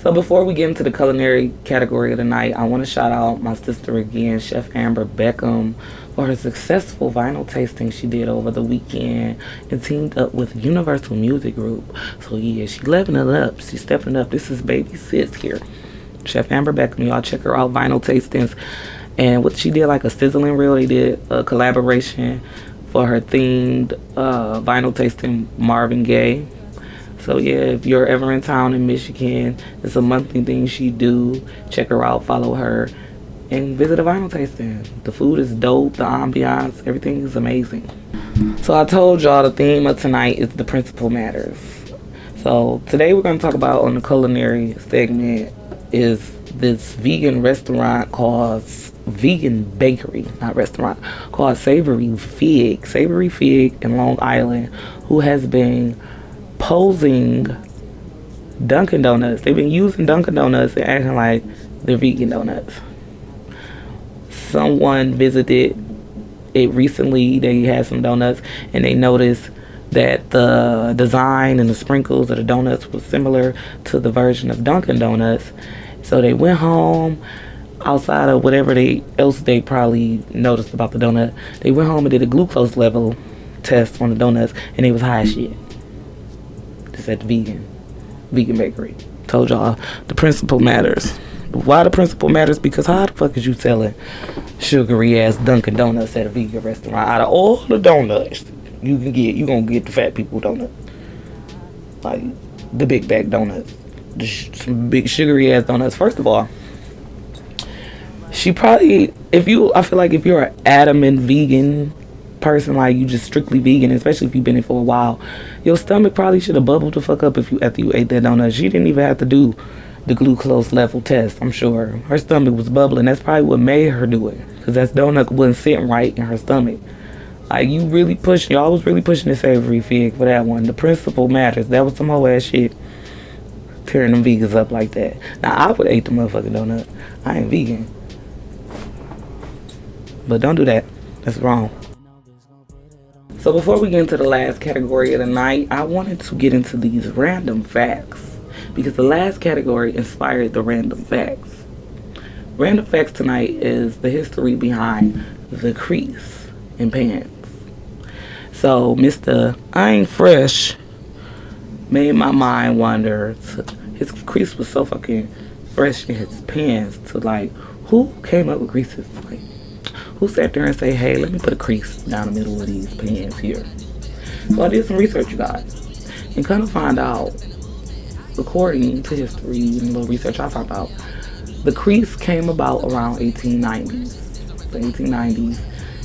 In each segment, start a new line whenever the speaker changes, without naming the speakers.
So before we get into the culinary category of the night, I want to shout out my sister again, Chef Amber Beckham, for her successful vinyl tasting she did over the weekend and teamed up with Universal Music Group. So yeah, she's leveling it up. She's stepping up. This is baby sis here. Chef Amber Beckham, y'all check her out, vinyl tastings. And what she did, like a sizzling reel, they did a collaboration for her themed vinyl tasting, Marvin Gaye. So yeah, if you're ever in town in Michigan, it's a monthly thing she do. Check her out, follow her, and visit a vinyl tasting. The food is dope, the ambiance, everything is amazing. So I told y'all the theme of tonight is the principle matters. So today we're going to talk about, on the culinary segment, is this vegan restaurant called vegan bakery, not restaurant, called Savory Fig in Long Island, who has been posing Dunkin' Donuts. They've been using Dunkin' Donuts and acting like they're vegan donuts. Someone visited it recently. They had some donuts and they noticed that the design and the sprinkles of the donuts was similar to the version of Dunkin' Donuts. So they went home, outside of whatever else they probably noticed about the donut. They went home and did a glucose level test on the donuts, and they was high as shit. This at the vegan bakery. Told y'all the principle matters. Why the principle matters? Because how the fuck is you selling sugary ass Dunkin' Donuts at a vegan restaurant? Out of all the donuts you can get, you gonna get the fat people donut, like the big bag donuts, some big sugary ass donuts. First of all, she probably, I feel like if you're an adamant vegan person, like you just strictly vegan, especially if you've been in for a while, your stomach probably should have bubbled the fuck up after you ate that donut. She didn't even have to do the glucose level test. I'm sure her stomach was bubbling. That's probably what made her do it, because that donut wasn't sitting right in her stomach. Like, y'all was really pushing the Savory Fig for that one. The principle matters. That was some whole ass shit, tearing them vegans up like that. Now I would ate the motherfucking donut. I ain't vegan, but don't do that. That's wrong. So before we get into the last category of the night, I wanted to get into these random facts, because the last category inspired the random facts. Random facts tonight is the history behind the crease in pants. So Mr. I Ain't Fresh made my mind wander. His crease was so fucking fresh in his pants to, like, who came up with creases? Like, who sat there and say, hey, let me put a crease down the middle of these pants here? So I did some research, you guys, and kind of find out, according to history and a little research I found out, the crease came about around 1890s. The 1890s.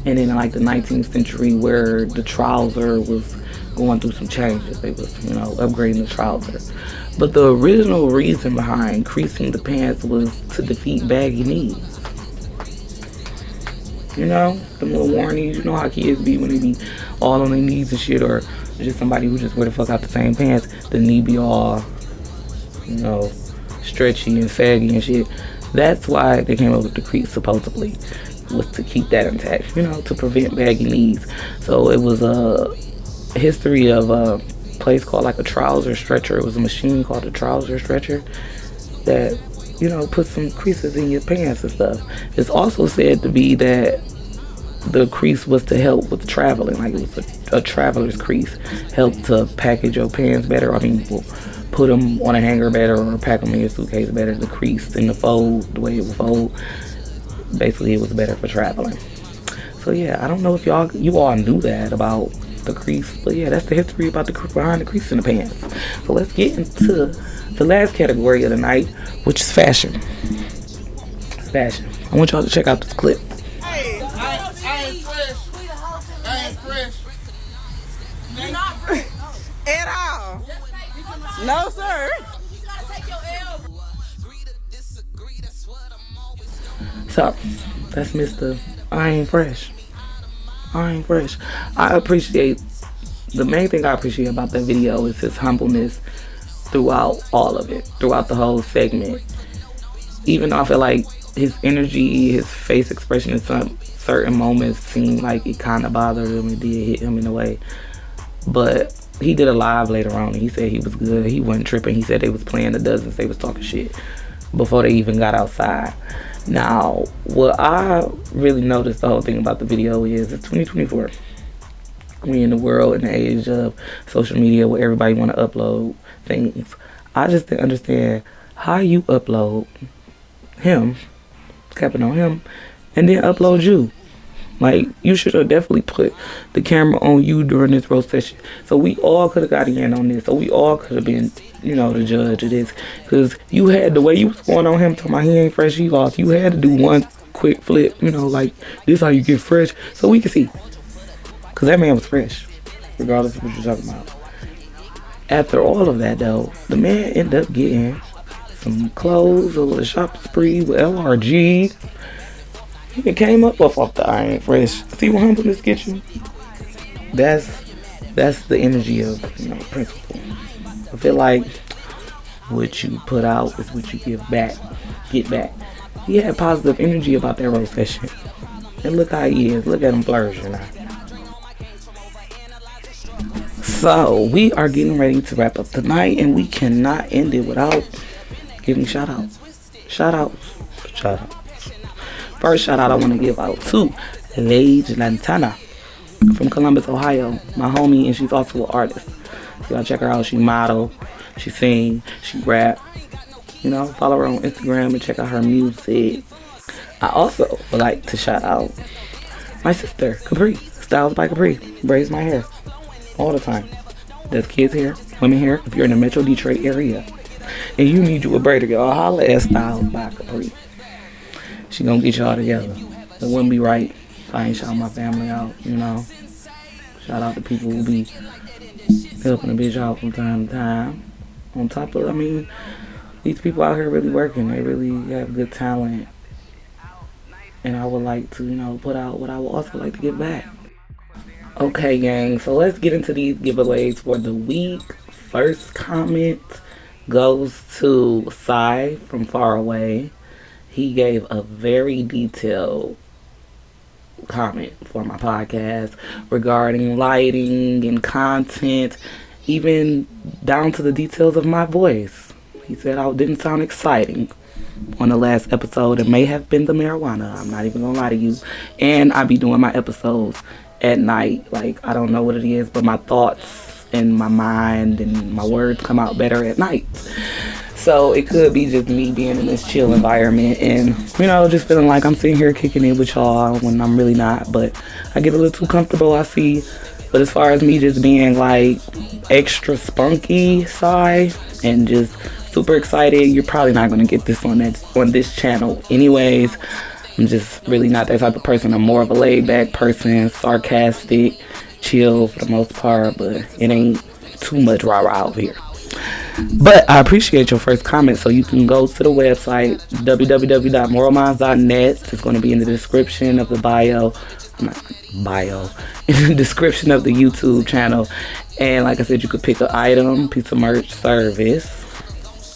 And then in like the 19th century, where the trouser was going through some changes. They was, upgrading the trouser. But the original reason behind creasing the pants was to defeat baggy knees. The little warnies, you know how kids be when they be all on their knees and shit, or just somebody who just wear the fuck out the same pants, the knee be all, stretchy and saggy and shit. That's why they came up with the crease, supposedly, was to keep that intact, to prevent baggy knees. So it was a history of a place called like a trouser stretcher. It was a machine called a trouser stretcher that, put some creases in your pants and stuff. It's also said to be that the crease was to help with traveling, like it was a traveler's crease, helped to package your pants better. Put them on a hanger better or pack them in your suitcase better. The crease and the fold, the way it would fold, basically it was better for traveling. So yeah, I don't know if you all knew that about the crease, but yeah, that's the history about behind the crease in the pants. So let's get into the last category of the night, which is fashion. Fashion. I want y'all to check out this clip.
Hey, I ain't fresh. I ain't fresh. You're not fresh at all. No, sir.
So that's Mr. I Ain't Fresh. I Ain't Fresh. The main thing I appreciate about that video is his humbleness throughout all of it, throughout the whole segment. Even though I feel like his energy, his face expression in some certain moments seemed like it kind of bothered him and did hit him in a way. But he did a live later on, and he said he was good. He wasn't tripping. He said they was playing the dozens. They was talking shit before they even got outside. Now, what I really noticed the whole thing about the video is it's 2024. We in the world in the age of social media where everybody want to upload things. I just didn't understand how you upload him, capping on him, and then upload you. Like, you should have definitely put the camera on you during this roast session. So we all could have got in on this. So we all could have been, the judge of this. Because you had, the way you was going on him, talking about he ain't fresh, he lost. You had to do one quick flip, like, this how you get fresh. So we could see. Because that man was fresh, regardless of what you're talking about. After all of that, though, the man ended up getting some clothes, a little shop spree with LRG. He came up off the I ain't fresh. See what humbleness gets you? That's the energy of principle. I feel like what you put out is what you get back. He had positive energy about that roast session. And look how he is. Look at him flourishing now. So we are getting ready to wrap up tonight, and we cannot end it without giving shout outs. First shout out I want to give out to Lage Lantana from Columbus, Ohio. My homie, and she's also an artist. So y'all check her out. She model, she sing, she rap. Follow her on Instagram and check out her music. I also would like to shout out my sister, Capri. Styles by Capri. Braids my hair all the time. There's kids hair, women hair. If you're in the Metro Detroit area and you need you a braider, y'all holla at Styles by Capri. She gonna get y'all together. It wouldn't be right if I ain't shout my family out, Shout out to people who be helping a bitch out from time to time. On top of, these people out here really working. They really have good talent. And I would like to, put out what I would also like to give back. Okay, gang, so let's get into these giveaways for the week. First comment goes to Sai from Far Away. He gave a very detailed comment for my podcast regarding lighting and content, even down to the details of my voice. He said I didn't sound exciting on the last episode. It may have been the marijuana. I'm not even gonna lie to you. And I be doing my episodes at night. Like, I don't know what it is, but my thoughts and my mind and my words come out better at night. So it could be just me being in this chill environment and, just feeling like I'm sitting here kicking it with y'all when I'm really not. But I get a little too comfortable, I see. But as far as me just being like extra spunky side and just super excited, you're probably not going to get this on this channel anyways. I'm just really not that type of person. I'm more of a laid back person, sarcastic, chill for the most part, but it ain't too much rah-rah out here. But I appreciate your first comment, so you can go to the website www.moralminds.net. It's going to be in the description of the in the description of the YouTube channel. And like I said, you could pick an item, piece of merch, service,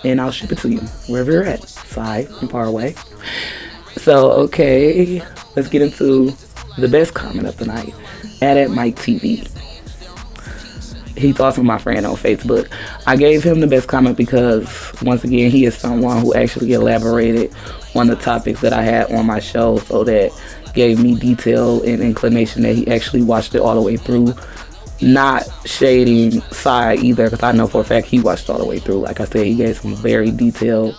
and I'll ship it to you wherever you're at. Side from Far Away. So okay, let's get into the best comment of the night. At Mike TV. He's also my friend on Facebook. I gave him the best comment because, once again, he is someone who actually elaborated on the topics that I had on my show, so that gave me detail and inclination that he actually watched it all the way through. Not shading Sai either, because I know for a fact he watched all the way through. Like I said, he gave some very detailed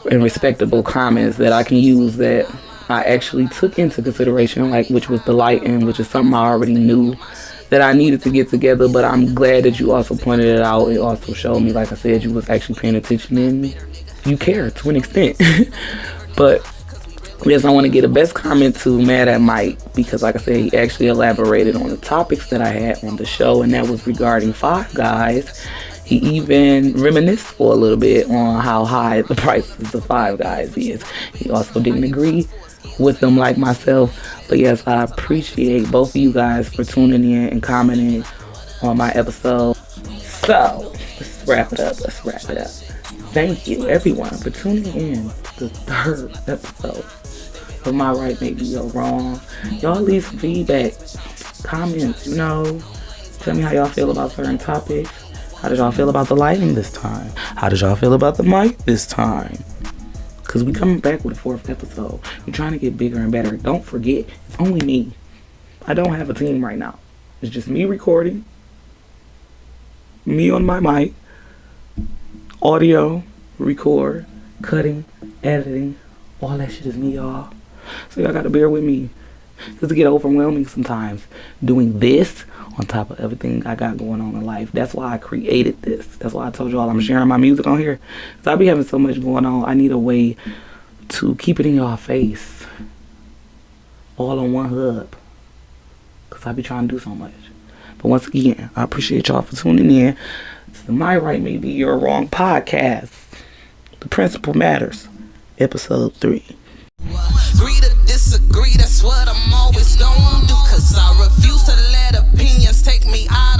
and respectable comments that I can use that I actually took into consideration, like which was the lighting, which is something I already knew that I needed to get together, but I'm glad that you also pointed it out. It also showed me, like I said, you was actually paying attention and you care to an extent. But yes, I want to get a best comment to Mad at Mike, because like I said, he actually elaborated on the topics that I had on the show, and that was regarding Five Guys. He even reminisced for a little bit on how high the prices of Five Guys is. He also didn't agree with them like myself. But yes, I appreciate both of you guys for tuning in and commenting on my episode. So, let's wrap it up. Thank you, everyone, for tuning in to the third episode of My Right May Be Your Wrong. Y'all leave some feedback, comments, Tell me how y'all feel about certain topics. How did y'all feel about the lighting this time? How did y'all feel about the mic this time? Because we coming back with a 4th episode. We're trying to get bigger and better. Don't forget, it's only me. I don't have a team right now. It's just me recording, me on my mic, audio, record, cutting, editing. All that shit is me, y'all. So y'all gotta bear with me. Because it get overwhelming sometimes doing this on top of everything I got going on in life. That's why I created this. That's why I told y'all I'm sharing my music on here. Because I be having so much going on. I need a way to keep it in y'all face. All on one hub. Because I be trying to do so much. But once again, I appreciate y'all for tuning in to My Right May Be Your Wrong podcast. The Principle Matters. Episode 3.
Agree to disagree, that's what I'm always gonna do. Cause I refuse to let opinions take me out.